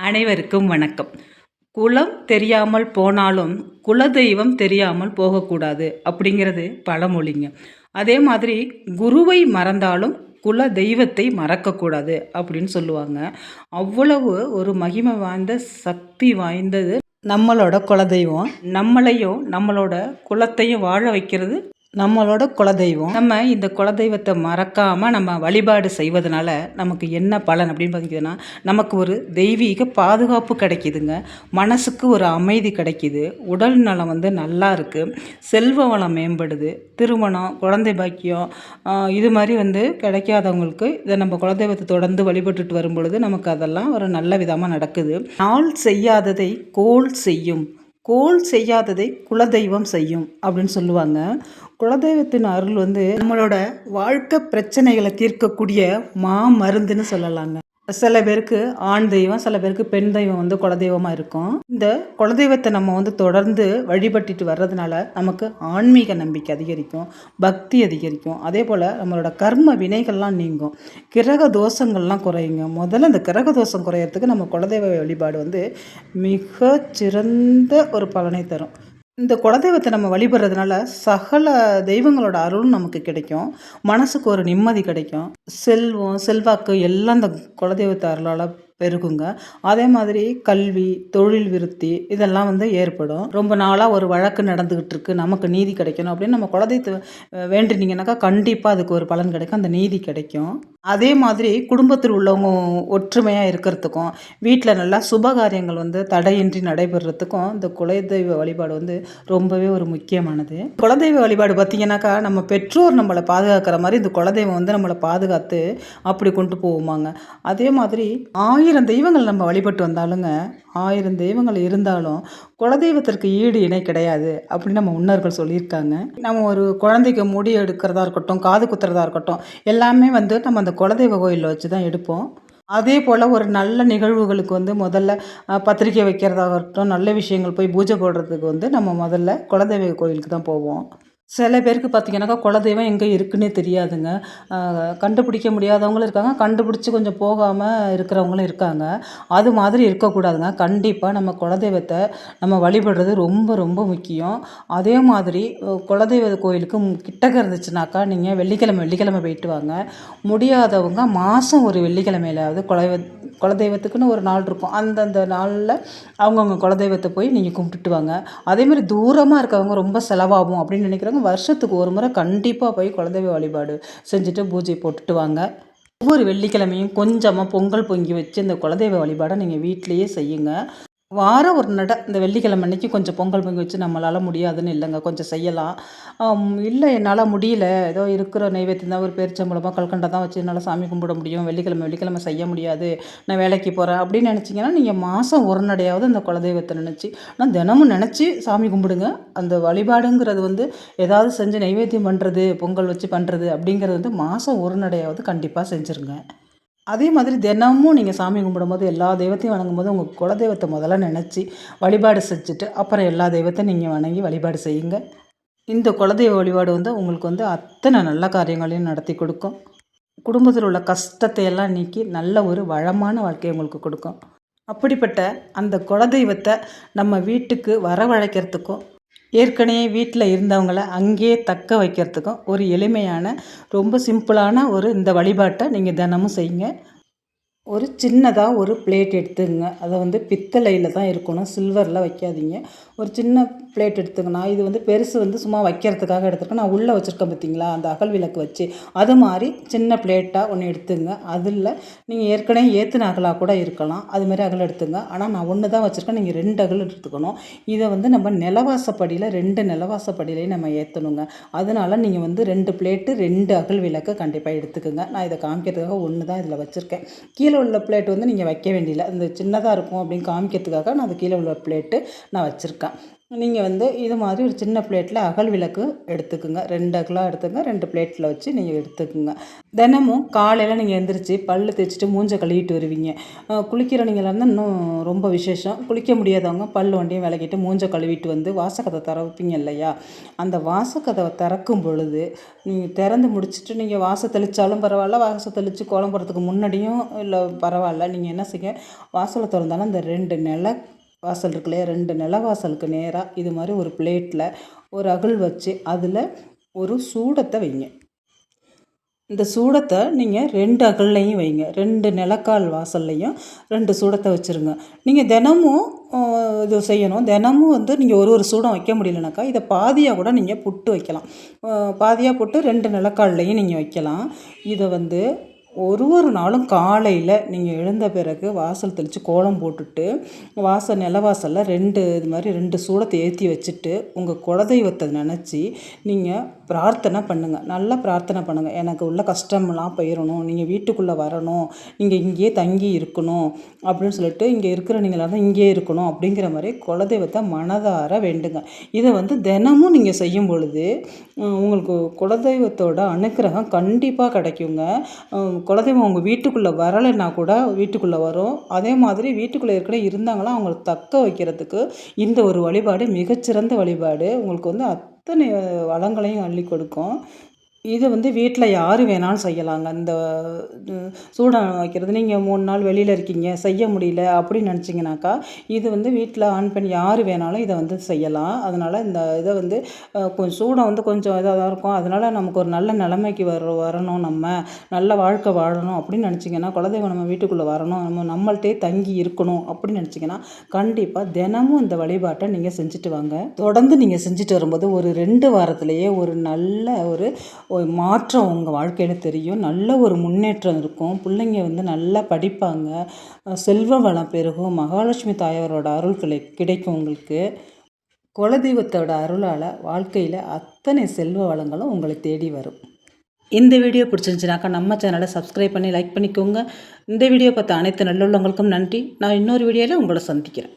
அனைவருக்கும் வணக்கம். குலம் தெரியாமல் போனாலும் குலதெய்வம் தெரியாமல் போகக்கூடாது அப்படிங்கிறது பழமொழிங்க. அதே மாதிரி குருவை மறந்தாலும் குல தெய்வத்தை மறக்கக்கூடாது அப்படின்னு சொல்லுவாங்க. அவ்வளவு ஒரு மகிமை வாய்ந்த சக்தி வாய்ந்தது நம்மளோட குலதெய்வம். நம்மளையும் நம்மளோட குலத்தையும் வாழ வைக்கிறது நம்மளோட குலதெய்வம். நம்ம இந்த குலதெய்வத்தை மறக்காமல் நம்ம வழிபாடு செய்வதனால நமக்கு என்ன பலன் அப்படின்னு பார்த்தீங்கன்னா, நமக்கு ஒரு தெய்வீக பாதுகாப்பு கிடைக்கிதுங்க. மனசுக்கு ஒரு அமைதி கிடைக்கிது. உடல் நலம் நல்லா இருக்குது. செல்வ வளம் மேம்படுது. திருமணம், குழந்தை பாக்கியம் இது மாதிரி கிடைக்காதவங்களுக்கு இதை நம்ம குலதெய்வத்தை தொடர்ந்து வழிபட்டுட்டு வரும் பொழுது நமக்கு அதெல்லாம் ஒரு நல்ல விதமாக நடக்குது. நாள் செய்யாததை கோள் செய்யும், கோள் செய்யாததை குலதெய்வம் செய்யும் அப்படின்னு சொல்லுவாங்க. குலதெய்வத்தின் அருள் நம்மளோட வாழ்க்கை பிரச்சனைகளை தீர்க்கக்கூடிய மருந்துன்னு சொல்லலாங்க. சில பேருக்கு ஆண் தெய்வம், சில பேருக்கு பெண் தெய்வம் குலதெய்வமாக இருக்கும். இந்த குலதெய்வத்தை நம்ம தொடர்ந்து வழிபட்டுட்டு வர்றதுனால நமக்கு ஆன்மீக நம்பிக்கை அதிகரிக்கும், பக்தி அதிகரிக்கும். அதே போல் நம்மளோட கர்ம வினைகள்லாம் நீங்கும், கிரக தோஷங்கள்லாம் குறையுங்க. முதல்ல இந்த கிரக தோஷம் குறையிறதுக்கு நம்ம குலதெய்வ வழிபாடு மிக சிறந்த ஒரு பலனை தரும். இந்த குலதெய்வத்தை நம்ம வழிபடுறதுனால சகல தெய்வங்களோட அருளும் நமக்கு கிடைக்கும். மனசுக்கு ஒரு நிம்மதி கிடைக்கும். செல்வம், செல்வாக்கு எல்லாம் இந்த குலதெய்வத்தை அருளால் பெருகுங்க. அதே மாதிரி கல்வி, தொழில் விருத்தி இதெல்லாம் ஏற்படும். ரொம்ப நாளாக ஒரு வழக்கு நடந்துக்கிட்டு இருக்கு, நமக்கு நீதி கிடைக்கணும் அப்படின்னு நம்ம குலதெய்வத்தை வேண்டினீங்கன்னாக்கா கண்டிப்பாக அதுக்கு ஒரு பலன் கிடைக்கும், அந்த நீதி கிடைக்கும். அதே மாதிரி குடும்பத்தில் உள்ளவங்க ஒற்றுமையாக இருக்கிறதுக்கும், வீட்டில் நல்லா சுபகாரியங்கள் தடையின்றி நடைபெறத்துக்கும் இந்த குலதெய்வ வழிபாடு ரொம்பவே ஒரு முக்கியமானது. குலதெய்வ வழிபாடு பார்த்திங்கனாக்கா நம்ம பெற்றோர் நம்மளை பாதுகாக்கிற மாதிரி இந்த குலதெய்வம் நம்மளை பாதுகாத்து அப்படி கொண்டு போவோமாங்க. அதே மாதிரி 1000 தெய்வங்கள் நம்ம வழிபட்டு வந்தாலுங்க, 1000 தெய்வங்கள் இருந்தாலும் குலதெய்வத்திற்கு ஈடு இணை கிடையாது அப்படின்னு நம்ம முன்னோர்கள் சொல்லியிருக்காங்க. நம்ம ஒரு குழந்தைக்கு முடி எடுக்கிறதா இருக்கட்டும், காது குத்துறதா இருக்கட்டும், எல்லாமே நம்ம அந்த குலதெய்வ கோயிலில் வச்சு தான் எடுப்போம். அதே போல் ஒரு நல்ல நிகழ்வுகளுக்கு முதல்ல பத்திரிக்கை வைக்கிறதாக இருக்கட்டும், நல்ல விஷயங்கள் போய் பூஜை போடுறதுக்கு நம்ம முதல்ல குலதெய்வ கோயிலுக்கு தான் போவோம். சில பேருக்கு பார்த்திங்கனாக்கா குலதெய்வம் எங்கே இருக்குன்னே தெரியாதுங்க. கண்டுபிடிக்க முடியாதவங்களும் இருக்காங்க, கண்டுபிடிச்சி கொஞ்சம் போகாமல் இருக்கிறவங்களும் இருக்காங்க. அது மாதிரி இருக்கக்கூடாதுங்க. கண்டிப்பாக நம்ம குலதெய்வத்தை நம்ம வழிபடுறது ரொம்ப ரொம்ப முக்கியம். அதே மாதிரி குலதெய்வ கோயிலுக்கு கிட்டக்க இருந்துச்சுனாக்கா நீங்கள் வெள்ளிக்கிழமை போயிட்டு வாங்க. முடியாதவங்க மாதம் ஒரு வெள்ளிக்கிழமையிலாவது குலதெய்வத்துக்குன்னு ஒரு நாள் இருக்கும், அந்தந்த நாளில் அவங்கவுங்க குலதெய்வத்தை போய் நீங்கள் கும்பிட்டுட்டு வாங்க. அதேமாதிரி தூரமாக இருக்கவங்க ரொம்ப செலவாகும் அப்படின்னு நினைக்கிறவங்க வருஷத்துக்கு ஒரு முறை கண்டிப்பாக போய் குலதெய்வ வழிபாடு செஞ்சுட்டு பூஜை போட்டுட்டு வாங்க. ஒவ்வொரு வெள்ளிக்கிழமையும் கொஞ்சமாக பொங்கல் பொங்கி வச்சு இந்த குலதெய்வ வழிபாடை நீங்கள் வீட்டிலையே செய்யுங்க. வாரம் ஒரு நட இந்த வெள்ளிக்கிழமை அன்னைக்கு கொஞ்சம் பொங்கல் பொங்கி வச்சு நம்மளால் முடியாதுன்னு இல்லைங்க, கொஞ்சம் செய்யலாம். இல்லை என்னால் முடியல, ஏதோ இருக்கிற நைவேத்தியம் தான், ஒரு பேரிச்சம்பழமாக கல்கண்டை தான் வச்சு என்னால் சாமி கும்பிட முடியும், வெள்ளிக்கிழமை செய்ய முடியாது, நான் வேலைக்கு போகிறேன் அப்படின்னு நினச்சிங்கன்னா நீங்கள் மாதம் ஒரு நடையாவது அந்த குலதெய்வத்தை நினச்சி, ஆனால் தினமும் நினச்சி சாமி கும்பிடுங்க. அந்த வழிபாடுங்கிறது ஏதாவது செஞ்சு நைவேத்தியம் பண்ணுறது, பொங்கல் வச்சு பண்ணுறது அப்படிங்கிறது மாதம் ஒரு நடையாவது கண்டிப்பாக செஞ்சுருங்க. அதே மாதிரி தினமும் நீங்கள் சாமி கும்பிடும்போது எல்லா தெய்வத்தையும் வணங்கும்போது உங்கள் குலதெய்வத்தை முதல்ல நினச்சி வழிபாடு செஞ்சுட்டு அப்புறம் எல்லா தெய்வத்தையும் நீங்கள் வணங்கி வழிபாடு செய்யுங்க. இந்த குலதெய்வ வழிபாடு உங்களுக்கு அத்தனை நல்ல காரியங்களையும் நடத்தி கொடுக்கும். குடும்பத்தில் உள்ள கஷ்டத்தை எல்லாம் நீக்கி நல்ல ஒரு வளமான வாழ்க்கையை உங்களுக்கு கொடுக்கும். அப்படிப்பட்ட அந்த குலதெய்வத்தை நம்ம வீட்டுக்கு வரவழைக்கிறதுக்கும், ஏற்கனவே வீட்டில் இருந்தவங்கள அங்கேயே தக்க வைக்கிறதுக்கும் ஒரு எளிமையான ரொம்ப சிம்பிளான இந்த வழிபாட்டை நீங்கள் தினமும் செய்யுங்க. ஒரு சின்னதாக ஒரு பிளேட் எடுத்துங்க. அதை பித்தளையில் தான் இருக்கணும், சில்வரில் வைக்காதீங்க. ஒரு சின்ன பிளேட் எடுத்துக்கண்ணா. இது பெருசு சும்மா வைக்கிறதுக்காக எடுத்துருக்கேன். நான் உள்ளே வச்சுருக்கேன் பார்த்தீங்களா, அந்த அகல் விளக்கு வச்சு அது மாதிரி சின்ன பிளேட்டாக ஒன்று எடுத்துங்க. அதில் நீங்கள் ஏற்கனவே ஏற்றின அகலாக கூட இருக்கலாம், அது மாதிரி அகல் எடுத்துங்க. ஆனால் நான் ஒன்று தான் வச்சுருக்கேன், நீங்கள் 2 அகல் எடுத்துக்கணும். இதை நம்ம நிலவாசப்படியில் 2 நிலவாசப்படியிலையும் நம்ம ஏற்றணுங்க. அதனால் நீங்கள் 2 பிளேட்டு 2 அகல் விளக்கு கண்டிப்பாக எடுத்துக்கோங்க. நான் இதை காமிக்கிறதுக்காக ஒன்று தான் இதில் வச்சுருக்கேன். கீழே உள்ள பிளேட் நீங்கள் வைக்க வேண்டியதில்லை, அந்த சின்னதாக இருக்கும் அப்படின்னு காமிக்கிறதுக்காக நான் அது கீழே உள்ள பிளேட்டு நான் வச்சுருக்கேன். நீங்கள் வந்து இது மாதிரி ஒரு சின்ன பிளேட்டில் அகல் விளக்கு எடுத்துக்குங்க. 2 அகலாக எடுத்துங்க. 2 பிளேட்டில் வச்சு நீங்கள் எடுத்துக்குங்க. தினமும் காலையில் நீங்கள் எந்திரிச்சு பல்லு தேய்ச்சிட்டு மூஞ்ச கழுவிட்டு வருவீங்க. குளிக்கிறவங்களா இருந்தால் இன்னும் ரொம்ப விசேஷம். குளிக்க முடியாதவங்க பல் வண்டியும் விளக்கிட்டு மூஞ்ச கழுவிட்டு வந்து வாசக்கதவை திறப்பீங்க இல்லையா? அந்த வாசக்கதவை திறக்கும் பொழுது நீங்கள் திறந்து முடிச்சுட்டு நீங்கள் வாசல் தெளித்தாலும் பரவாயில்ல, வாசல் தெளித்து கோலம் போடுறதுக்கு முன்னாடியும் இல்லை பரவாயில்ல. நீங்கள் என்ன செய்ய, வாசலை திறந்தாலும் அந்த 2 வாசல் இருக்கு இல்லையா, 2 நிலவாசலுக்கு நேராக இது மாதிரி ஒரு பிளேட்டில் ஒரு அகல் வச்சு அதில் ஒரு சூடத்தை வைங்க. இந்த சூடத்தை நீங்கள் 2 அகல்லையும் வைங்க. 2 நிலக்கால் வாசல்லையும் 2 சூடத்தை வச்சுருங்க. நீங்கள் தினமும் இது செய்யணும். தினமும் வந்து நீங்கள் ஒரு சூடம் வைக்க முடியலனாக்கா இதை பாதியாக கூட நீங்கள் புட்டு வைக்கலாம். பாதியாக புட்டு 2 நிலக்கால்லையும் நீங்கள் வைக்கலாம். இதை வந்து ஒரு நாளும் காலையில் நீங்கள் எழுந்த பிறகு வாசல் தெளித்து கோலம் போட்டுட்டு நிலவாசலில் 2 இது மாதிரி 2 சூடத்தை ஏற்றி வச்சுட்டு உங்கள் குலதெய்வத்தை நினச்சி நீங்கள் பிரார்த்தனை பண்ணுங்கள். நல்லா பிரார்த்தனை பண்ணுங்கள். எனக்கு உள்ள கஷ்டமெல்லாம் போயிடணும், நீங்கள் வீட்டுக்குள்ளே வரணும், நீங்கள் இங்கேயே தங்கி இருக்கணும் அப்படின்னு சொல்லிட்டு, இங்கே இருக்கிற நீங்களாக தான் இங்கேயே இருக்கணும் அப்படிங்கிற மாதிரி குலதெய்வத்தை மனதார வேண்டுங்க. இதை வந்து தினமும் நீங்கள் செய்யும் பொழுது உங்களுக்கு குலதெய்வத்தோட அனுக்கிரகம் கண்டிப்பாக கிடைக்குங்க. குலதெய்வம் உங்கள் வீட்டுக்குள்ளே வரலைன்னா கூட வீட்டுக்குள்ளே வரும். அதே மாதிரி வீட்டுக்குள்ளே இருந்தாங்களா அவங்கள தக்க வைக்கிறதுக்கு இந்த ஒரு வழிபாடு மிகச்சிறந்த வழிபாடு. உங்களுக்கு வந்து அத்தனை வளங்களையும் அள்ளி கொடுக்கும். இதை வந்து வீட்டில் யார் வேணாலும் செய்யலாங்க. இந்த சூடம் வைக்கிறது நீங்கள் 3 நாள் வெளியில் இருக்கீங்க, செய்ய முடியல அப்படின்னு நினச்சிங்கனாக்கா இது வந்து வீட்டில் ஆண் பெண் யார் வேணாலும் இதை வந்து செய்யலாம். அதனால் இந்த இதை வந்து கொஞ்சம் சூடம் வந்து கொஞ்சம் இதாக தான் இருக்கும். அதனால் நமக்கு ஒரு நல்ல நிலைமைக்கு வரணும், நம்ம நல்ல வாழ்க்கை வாழணும் அப்படின்னு நினச்சிங்கன்னா, குலதெய்வம் நம்ம வீட்டுக்குள்ளே வரணும், நம்மள்ட்டே தங்கி இருக்கணும் அப்படின்னு நினச்சிங்கன்னா கண்டிப்பாக தினமும் இந்த வழிபாட்டை நீங்கள் செஞ்சுட்டு வாங்க. தொடர்ந்து நீங்கள் செஞ்சுட்டு வரும்போது ஒரு 2 வாரத்திலேயே ஒரு நல்ல ஒரு மாற்றம் உங்கள் வாழ்க்கையில் தெரியும். நல்ல ஒரு முன்னேற்றம் இருக்கும். பிள்ளைங்க வந்து நல்லா படிப்பாங்க, செல்வ வளம் பெருகும், மகாலட்சுமி தாயாரோட அருள் கிடைக்கும் உங்களுக்கு. குலதெய்வத்தோட அருளால் வாழ்க்கையில் அத்தனை செல்வ வளங்களும் உங்களை தேடி வரும். இந்த வீடியோ பிடிச்சிருந்துச்சுனாக்கா நம்ம சேனலை சப்ஸ்கிரைப் பண்ணி லைக் பண்ணிக்கோங்க. இந்த வீடியோ பார்த்த அனைத்து நல்லுள்ளவங்களுக்கும் நன்றி. நான் இன்னொரு வீடியோவில் உங்களை சந்திக்கிறேன்.